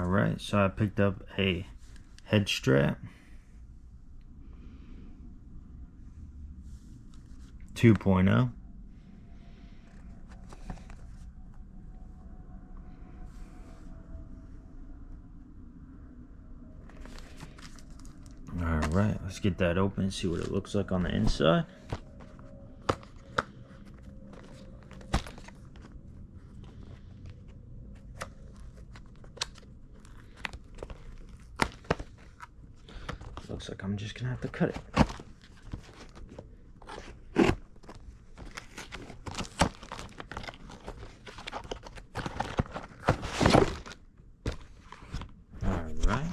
Alright, so I picked up a head strap, 2.0. Alright, let's get that open and see what it looks like on the inside. Looks like I'm just gonna have to cut it. Alright.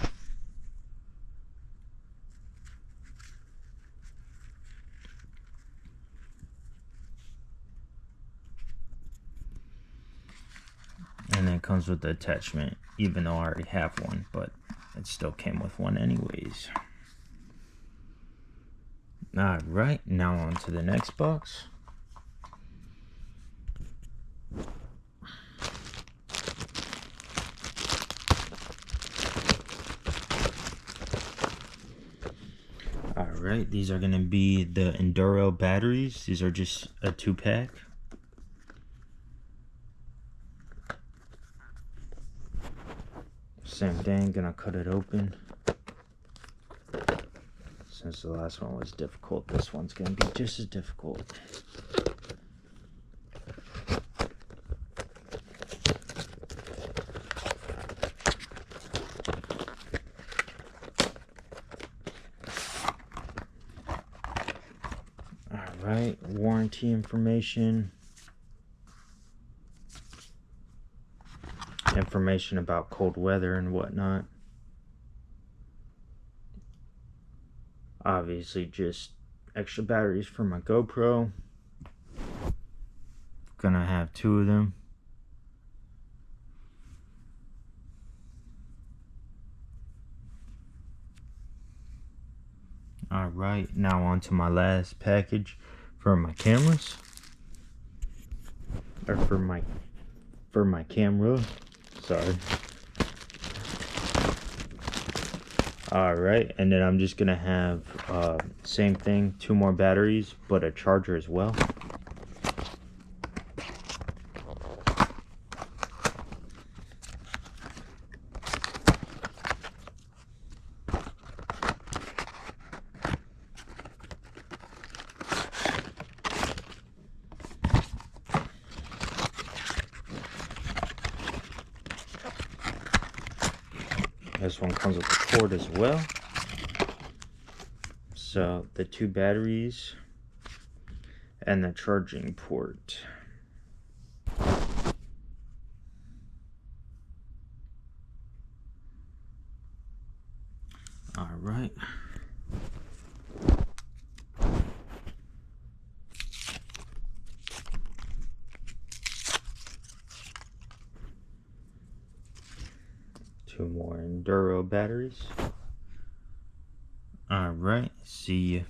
And then it comes with the attachment, even though I already have one, but it still came with one anyways. Alright, now on to the next box. Alright, these are going to be the Enduro batteries. These are just a 2-pack. Same thing, gonna cut it open. Since the last one was difficult, this one's gonna be just as difficult. Alright, warranty information. Information about cold weather and whatnot. Obviously just extra batteries for my GoPro. Gonna have 2 of them. Alright, now on to my last package for my cameras. Or for my camera. Sorry. Alright, and then I'm just gonna have same thing, 2 more batteries, but a charger as well. This one comes with a cord as well. So the 2 batteries and the charging port. All right. Two more Enduro batteries. All right, see you.